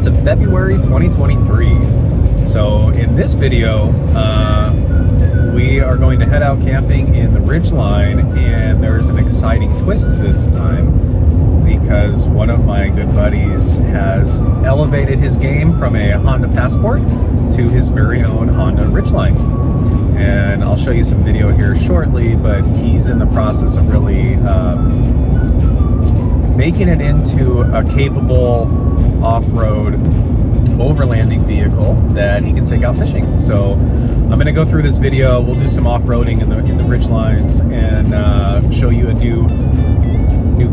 to February 2023. So in this video, we are going to head out camping in the Ridgeline, and there's an exciting twist this time because one of my good buddies has elevated his game from a Honda Passport to his very own Honda Ridgeline. And I'll show you some video here shortly, but he's in the process of really making it into a capable off-road overlanding vehicle that he can take out fishing. So I'm going to go through this video. We'll do some off-roading in the Ridgelines and show you a new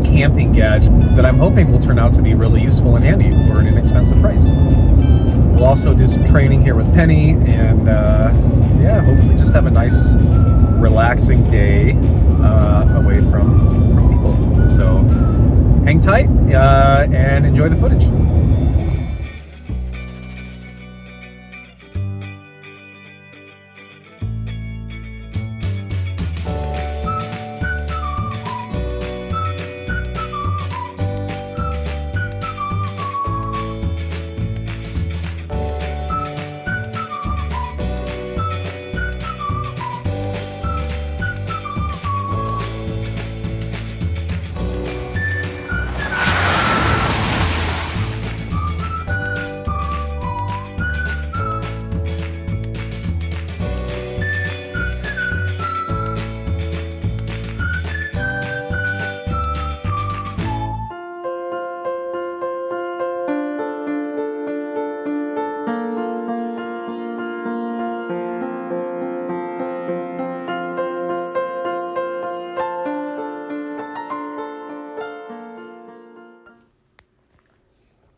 camping gadget that I'm hoping will turn out to be really useful and handy for an inexpensive price. We'll also do some training here with Penny, and yeah, hopefully just have a nice relaxing day away from people. So hang tight and enjoy the footage.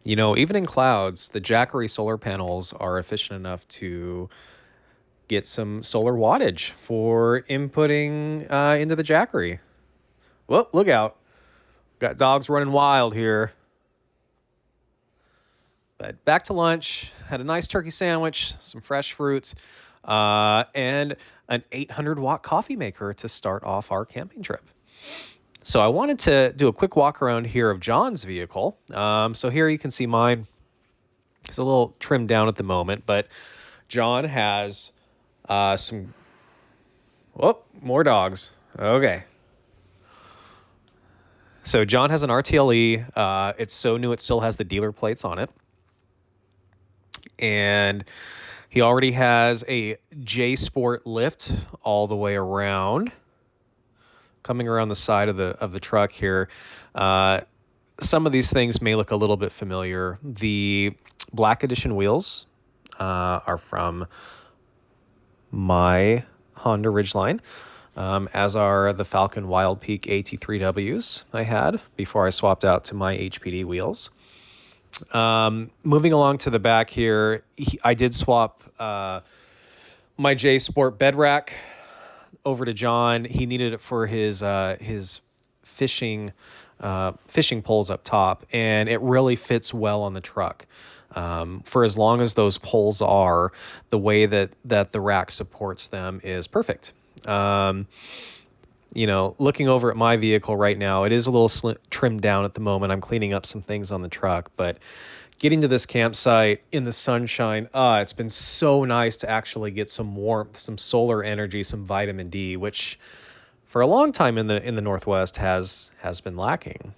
You know, even in clouds, the Jackery solar panels are efficient enough to get some solar wattage for inputting into the Jackery. Whoa, look out. Got dogs running wild here. But back to lunch. Had a nice turkey sandwich, some fresh fruits, and an 800-watt coffee maker to start off our camping trip. So I wanted to do a quick walk around here of John's vehicle. So here you can see mine. It's a little trimmed down at the moment, but John has some... Oh, more dogs. Okay. So John has an RTLE. It's so new it still has the dealer plates on it. And he already has a J Sport lift all the way around. Coming around the side of the truck here, some of these things may look a little bit familiar. The Black Edition wheels are from my Honda Ridgeline, as are the Falcon Wild Peak AT3Ws I had before I swapped out to my HPD wheels. Moving along to the back here, I did swap my J Sport bed rack over to John. He needed it for his fishing poles up top, and it really fits well on the truck. For as long as those poles are, the way that the rack supports them is perfect. You know, looking over at my vehicle right now, it is a little trimmed down at the moment. I'm cleaning up some things on the truck, but getting to this campsite in the sunshine, it's been so nice to actually get some warmth, some solar energy, some vitamin D, which for a long time in the Northwest has been lacking.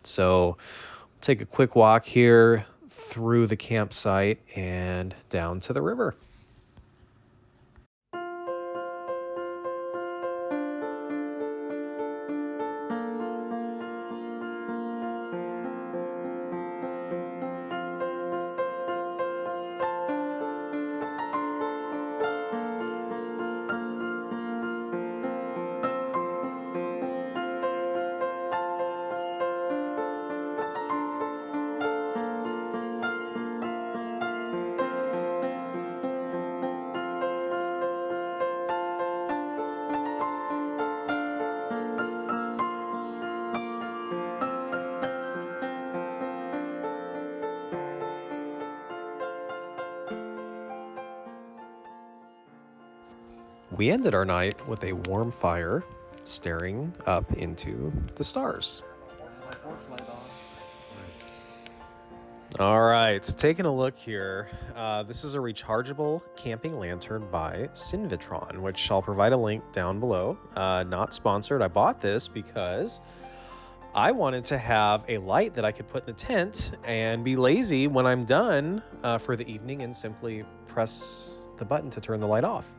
So we'll take a quick walk here through the campsite and down to the river. We ended our night with a warm fire staring up into the stars. All right, so taking a look here, this is a rechargeable camping lantern by Sinvitron, which I'll provide a link down below. Not sponsored. I bought this because I wanted to have a light that I could put in the tent and be lazy when I'm done for the evening and simply press the button to turn the light off.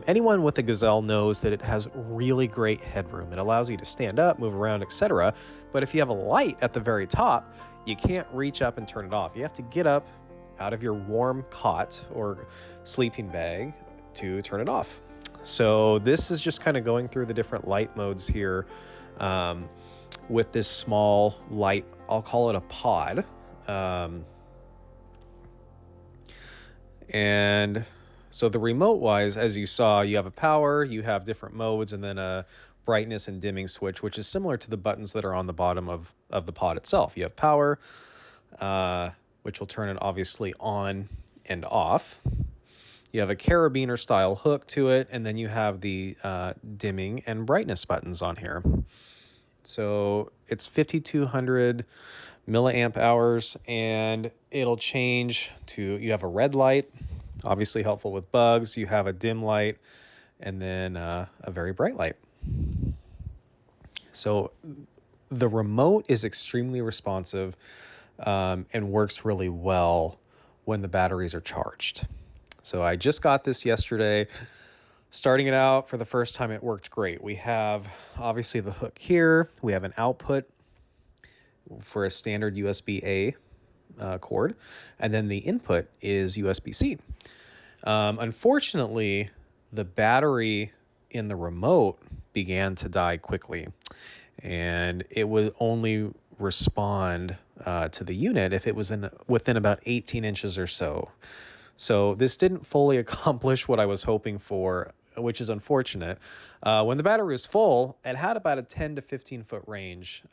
Anyone with a Gazelle knows that it has really great headroom. It allows you to stand up, move around, etc. But if you have a light at the very top, you can't reach up and turn it off. You have to get up out of your warm cot or sleeping bag to turn it off. So this is just kind of going through the different light modes here with this small light. I'll call it a pod. And so the remote wise, as you saw, you have a power, you have different modes, and then a brightness and dimming switch, which is similar to the buttons that are on the bottom of the pod itself. You have power, which will turn it obviously on and off. You have a carabiner style hook to it, and then you have the dimming and brightness buttons on here. So it's 5,200 milliamp hours, and it'll change to, you have a red light, obviously helpful with bugs. You have a dim light, and then a very bright light. So the remote is extremely responsive and works really well when the batteries are charged. So I just got this yesterday. Starting it out for the first time, it worked great. We have obviously the hook here. We have an output for a standard USB-A cord, and then the input is USB-C. Unfortunately, the battery in the remote began to die quickly, and it would only respond to the unit if it was within about 18 inches or so. So this didn't fully accomplish what I was hoping for, which is unfortunate. When the battery was full, it had about a 10 to 15 foot range.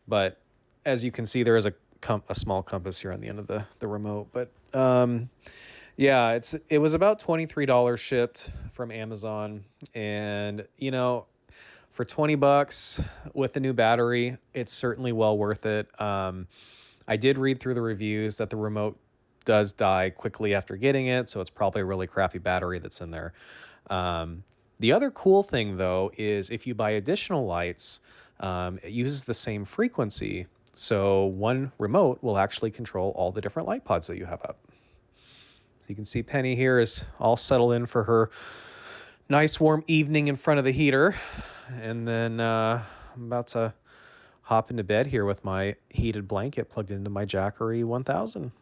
But as you can see, there is a small compass here on the end of the remote. But yeah, it was about $23 shipped from Amazon. And, you know, for $20 with the new battery, it's certainly well worth it. I did read through the reviews that the remote does die quickly after getting it, so it's probably a really crappy battery that's in there. The other cool thing, though, is if you buy additional lights, it uses the same frequency, so one remote will actually control all the different light pods that you have up. So you can see Penny here is all settled in for her nice warm evening in front of the heater, and then I'm about to hop into bed here with my heated blanket plugged into my Jackery 1000.